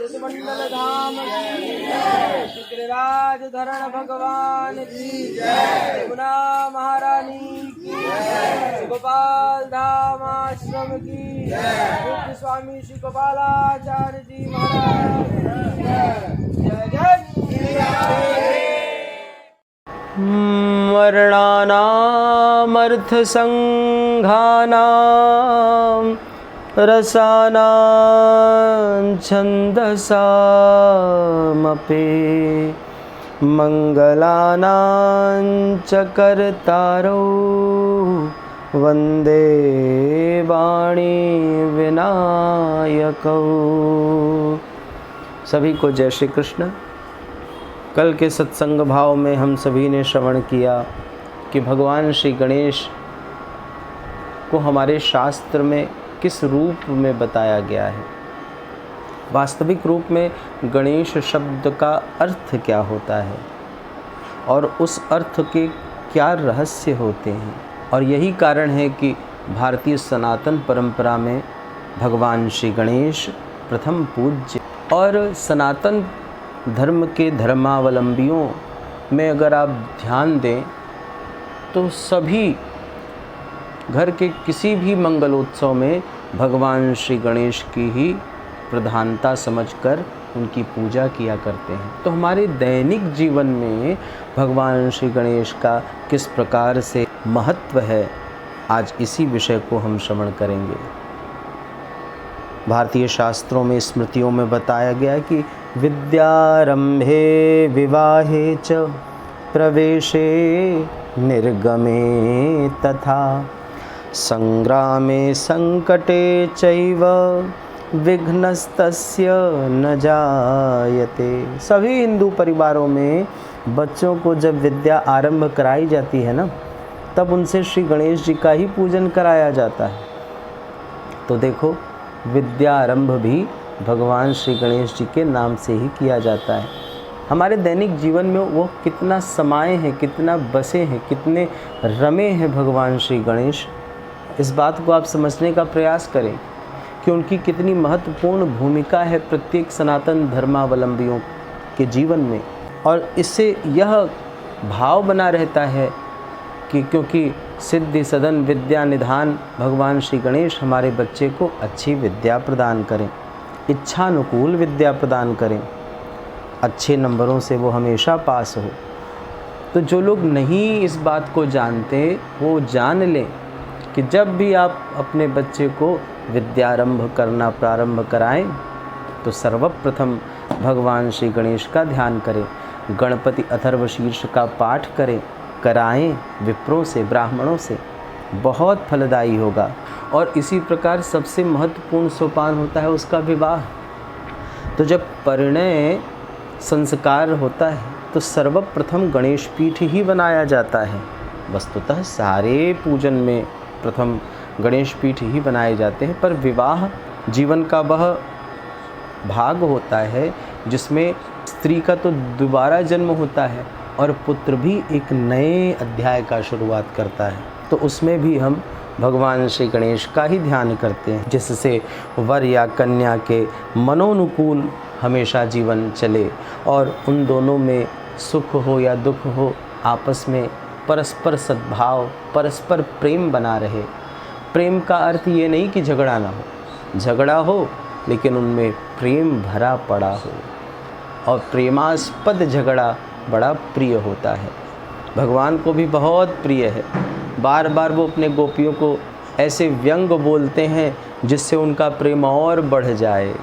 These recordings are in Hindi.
मंडल धाम की जय, गिरिराज धरण भगवान की जय, यमुना महारानी की जय, गोपाल धाम आश्रम की जय, पूज्य स्वामी श्री गोपालाचार्य जी महाराज की जय। जय जय वर्णानामर्थसंघानां रसानां छन्दसामपि मंगलानां च कर्तारौ वन्दे वाणी विनायकौ। सभी को जय श्री कृष्ण। कल के सत्संग भाव में हम सभी ने श्रवण किया कि भगवान श्री गणेश को हमारे शास्त्र में किस रूप में बताया गया है। वास्तविक रूप में गणेश शब्द का अर्थ क्या होता है और उस अर्थ के क्या रहस्य होते हैं। और यही कारण है कि भारतीय सनातन परंपरा में भगवान श्री गणेश प्रथम पूज्य, और सनातन धर्म के धर्मावलंबियों में अगर आप ध्यान दें तो सभी घर के किसी भी मंगलोत्सव में भगवान श्री गणेश की ही प्रधानता समझकर उनकी पूजा किया करते हैं। तो हमारे दैनिक जीवन में भगवान श्री गणेश का किस प्रकार से महत्व है, आज इसी विषय को हम श्रवण करेंगे। भारतीय शास्त्रों में, स्मृतियों में बताया गया है कि विद्यारंभे विवाहे च प्रवेशे निर्गमे तथा संग्रामे संकटे चैव विघ्नस्तस्य न जायते। सभी हिंदू परिवारों में बच्चों को जब विद्या आरंभ कराई जाती है ना, तब उनसे श्री गणेश जी का ही पूजन कराया जाता है। तो देखो, विद्या आरंभ भी भगवान श्री गणेश जी के नाम से ही किया जाता है। हमारे दैनिक जीवन में वो कितना समाये हैं, कितना बसे हैं, कितने रमे हैं भगवान श्री गणेश। इस बात को आप समझने का प्रयास करें कि उनकी कितनी महत्वपूर्ण भूमिका है प्रत्येक सनातन धर्मावलंबियों के जीवन में। और इससे यह भाव बना रहता है कि क्योंकि सिद्धि सदन विद्या निधान भगवान श्री गणेश हमारे बच्चे को अच्छी विद्या प्रदान करें, इच्छानुकूल विद्या प्रदान करें, अच्छे नंबरों से वो हमेशा पास हो। तो जो लोग नहीं इस बात को जानते, वो जान लें कि जब भी आप अपने बच्चे को विद्यारंभ करना प्रारंभ कराएं तो सर्वप्रथम भगवान श्री गणेश का ध्यान करें, गणपति अथर्वशीर्ष का पाठ कराएं विप्रों से, ब्राह्मणों से, बहुत फलदायी होगा। और इसी प्रकार सबसे महत्वपूर्ण सोपान होता है उसका विवाह। तो जब परिणय संस्कार होता है तो सर्वप्रथम गणेश पीठ ही बनाया जाता है। वस्तुतः सारे पूजन में प्रथम गणेश पीठ ही बनाए जाते हैं, पर विवाह जीवन का वह भाग होता है जिसमें स्त्री का तो दोबारा जन्म होता है और पुत्र भी एक नए अध्याय का शुरुआत करता है। तो उसमें भी हम भगवान श्री गणेश का ही ध्यान करते हैं, जिससे वर या कन्या के मनोनुकूल हमेशा जीवन चले और उन दोनों में सुख हो या दुख हो, आपस में परस्पर सद्भाव, परस्पर प्रेम बना रहे। प्रेम का अर्थ ये नहीं कि झगड़ा ना हो, झगड़ा हो लेकिन उनमें प्रेम भरा पड़ा हो, और प्रेमास्पद झगड़ा बड़ा प्रिय होता है। भगवान को भी बहुत प्रिय है। बार बार वो अपने गोपियों को ऐसे व्यंग बोलते हैं जिससे उनका प्रेम और बढ़ जाए।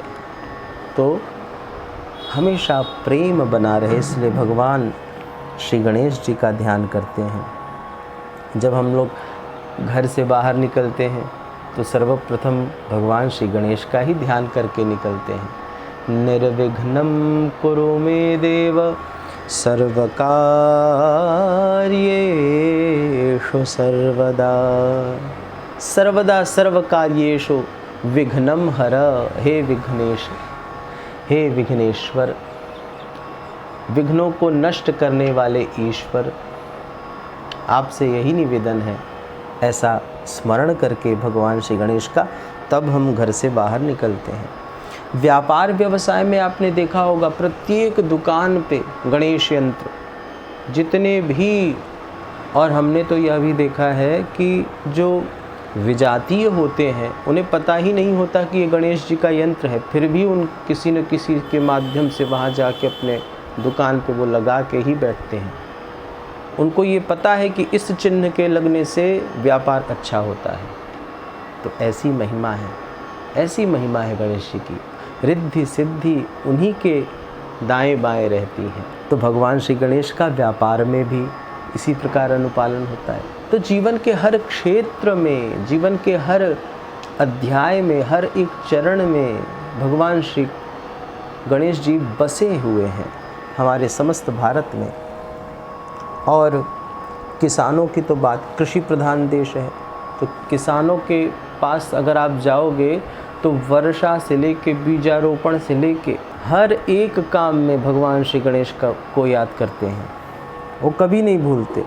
तो हमेशा प्रेम बना रहे, इसलिए भगवान श्री गणेश जी का ध्यान करते हैं। जब हम लोग घर से बाहर निकलते हैं तो सर्वप्रथम भगवान श्री गणेश का ही ध्यान करके निकलते हैं। निर्विघ्नं कुरु मे देव सर्वकार्येषु सर्वदा। सर्वदा सर्वकार्येषु विघ्नं हर। हे विघ्नेश, हे विघ्नेश्वर, विघ्नों को नष्ट करने वाले ईश्वर, आपसे यही निवेदन है। ऐसा स्मरण करके भगवान श्री गणेश का तब हम घर से बाहर निकलते हैं। व्यापार व्यवसाय में आपने देखा होगा प्रत्येक दुकान पे गणेश यंत्र, जितने भी, और हमने तो यह भी देखा है कि जो विजातीय होते हैं उन्हें पता ही नहीं होता कि ये गणेश जी का यंत्र है, फिर भी उन किसी न किसी के माध्यम से वहाँ जाके अपने दुकान पे वो लगा के ही बैठते हैं। उनको ये पता है कि इस चिन्ह के लगने से व्यापार अच्छा होता है। तो ऐसी महिमा है, ऐसी महिमा है गणेश जी की, रिद्धि सिद्धि उन्हीं के दाएं बाएं रहती हैं। तो भगवान श्री गणेश का व्यापार में भी इसी प्रकार अनुपालन होता है। तो जीवन के हर क्षेत्र में, जीवन के हर अध्याय में, हर एक चरण में भगवान श्री गणेश जी बसे हुए हैं हमारे समस्त भारत में। और किसानों की तो बात, कृषि प्रधान देश है, तो किसानों के पास अगर आप जाओगे तो वर्षा से लेके बीजारोपण से लेके हर एक काम में भगवान श्री गणेश को याद करते हैं, वो कभी नहीं भूलते।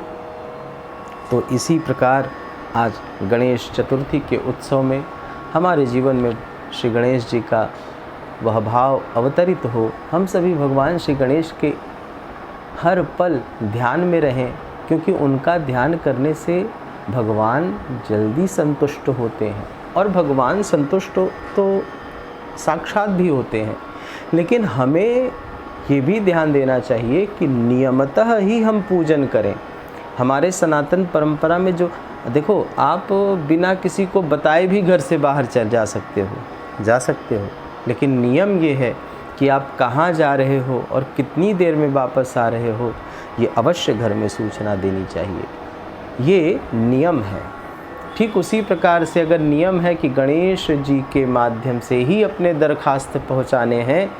तो इसी प्रकार आज गणेश चतुर्थी के उत्सव में हमारे जीवन में श्री गणेश जी का वह भाव अवतरित हो, हम सभी भगवान श्री गणेश के हर पल ध्यान में रहें, क्योंकि उनका ध्यान करने से भगवान जल्दी संतुष्ट होते हैं। और भगवान संतुष्ट तो साक्षात भी होते हैं, लेकिन हमें ये भी ध्यान देना चाहिए कि नियमतः ही हम पूजन करें। हमारे सनातन परंपरा में जो, देखो, आप बिना किसी को बताए भी घर से बाहर जा सकते हो, लेकिन नियम ये है कि आप कहाँ जा रहे हो और कितनी देर में वापस आ रहे हो, ये अवश्य घर में सूचना देनी चाहिए। ये नियम है। ठीक उसी प्रकार से अगर नियम है कि गणेश जी के माध्यम से ही अपने दरखास्त पहुँचाने हैं,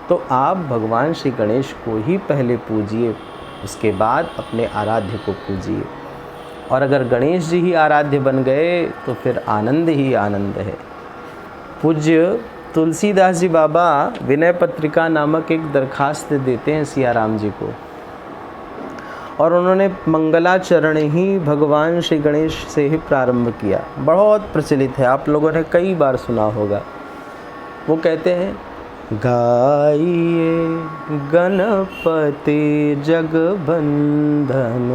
तो आप भगवान श्री गणेश को ही पहले पूजिए, उसके बाद अपने आराध्य को पूजिए। और अगर गणेश जी ही आराध्य बन गए तो फिर आनंद ही आनंद है। पूज्य तुलसीदास जी बाबा विनय पत्रिका नामक एक दरखास्त देते हैं सियाराम जी को, और उन्होंने मंगलाचरण ही भगवान श्री गणेश से ही प्रारंभ किया। बहुत प्रचलित है, आप लोगों ने कई बार सुना होगा। वो कहते हैं, गाइए गणपति जगबंधन,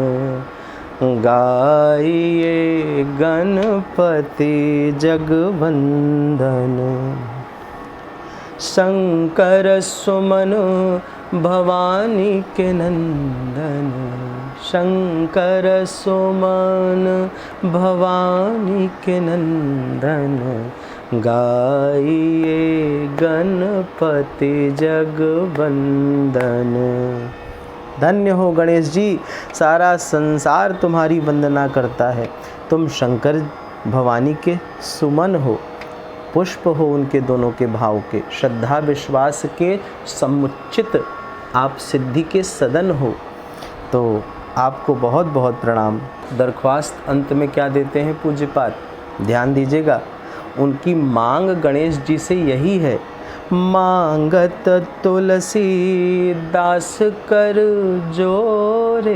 गाइए गणपति जगबंधन, शंकर सुमन भवानी के नंदन, शंकर सुमन भवानी के नंदन, गाइए गणपति जगबंदन। धन्य हो गणेश जी, सारा संसार तुम्हारी वंदना करता है। तुम शंकर भवानी के सुमन हो, पुष्प हो उनके दोनों के भाव के, श्रद्धा विश्वास के समुचित आप सिद्धि के सदन हो। तो आपको बहुत बहुत प्रणाम। दरख्वास्त अंत में क्या देते हैं पूज्यपाद, ध्यान दीजिएगा। उनकी मांग गणेश जी से यही है, मांगत तुलसी दास कर जोरे,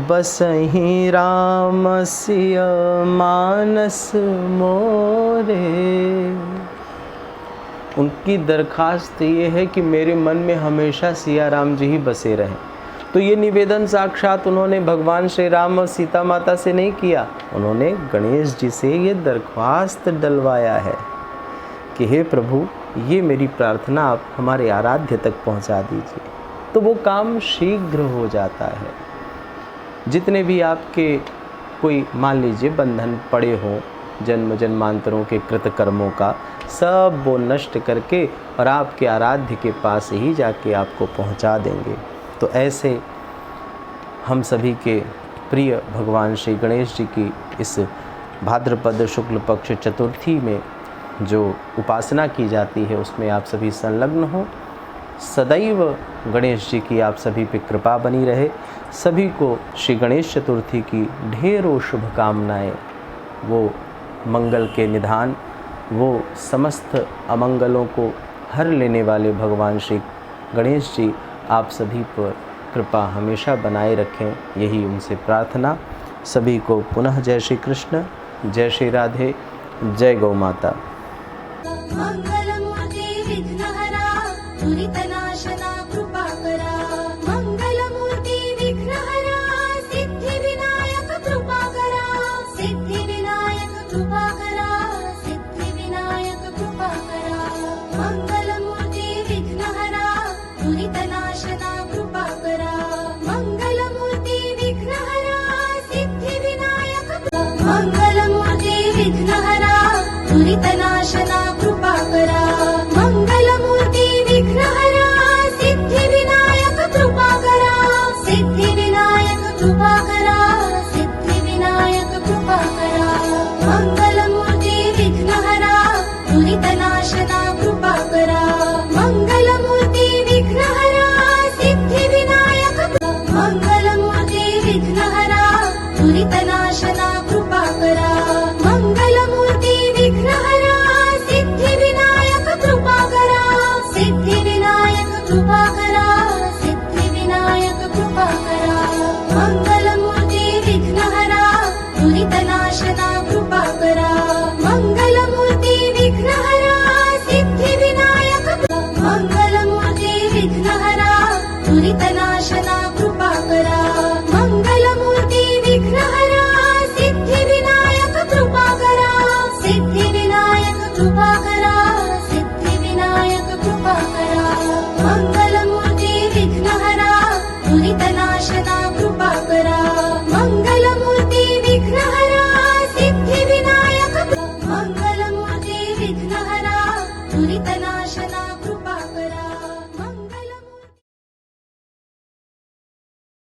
बसहि राम सिय मानस मोरे। उनकी दरखास्त ये है कि मेरे मन में हमेशा सिया राम जी ही बसे रहें। तो ये निवेदन साक्षात उन्होंने भगवान श्री राम और सीता माता से नहीं किया, उन्होंने गणेश जी से ये दरख्वास्त डलवाया है कि हे प्रभु, ये मेरी प्रार्थना आप हमारे आराध्य तक पहुंचा दीजिए। तो वो काम शीघ्र हो जाता है। जितने भी आपके कोई मान लीजिए बंधन पड़े हों जन्म जन्मांतरों के कृत कर्मों का, सब वो नष्ट करके और आपके आराध्य के पास ही जाके आपको पहुंचा देंगे। तो ऐसे हम सभी के प्रिय भगवान श्री गणेश जी की इस भाद्रपद शुक्ल पक्ष चतुर्थी में जो उपासना की जाती है उसमें आप सभी संलग्न हो। सदैव गणेश जी की आप सभी पे कृपा बनी रहे। सभी को श्री गणेश चतुर्थी की ढेरों शुभकामनाएं। वो मंगल के निधान, वो समस्त अमंगलों को हर लेने वाले भगवान श्री गणेश जी आप सभी पर कृपा हमेशा बनाए रखें, यही उनसे प्रार्थना। सभी को पुनः जय श्री कृष्ण, जय श्री राधे, जय गौ माता। दुरितनाशना कृपा करा मंगलमूर्ती विघ्नहरा सिद्धिविनायक कृपा करा सिद्धिविनायक कृपा करा सिद्धिविनायक कृपा करा मंगलमूर्ती विघ्नहरा दुरितनाशना कृपा करा मंगलमूर्ती विघ्नहरा सिद्धिविनायक मंगलमूर्ती विघ्नहरा दुरितनाशना कृपा करा मंगलमूर्ती विघ्नहरा सिद्धिविनायक कृपा करा सिद्धिविनायक कृपा करा सिद्धिविनायक कृपा करा मंगलमूर्ती विघ्नहरा दुरितनाशना कृपा करा मंगलमूर्ती विघ्नहरा सिद्धिविनायक मंगलमूर्ती विघ्नहरा दुरितनाशना कृपा करा मंगलमूर्ती विघ्नहरा सिद्धिविनायक कृपा करा सिद्धिविनायक कृपा करा सिद्धिविनायक कृपा करा मंगलमूर्ती विघ्नहरा दुरितनाशना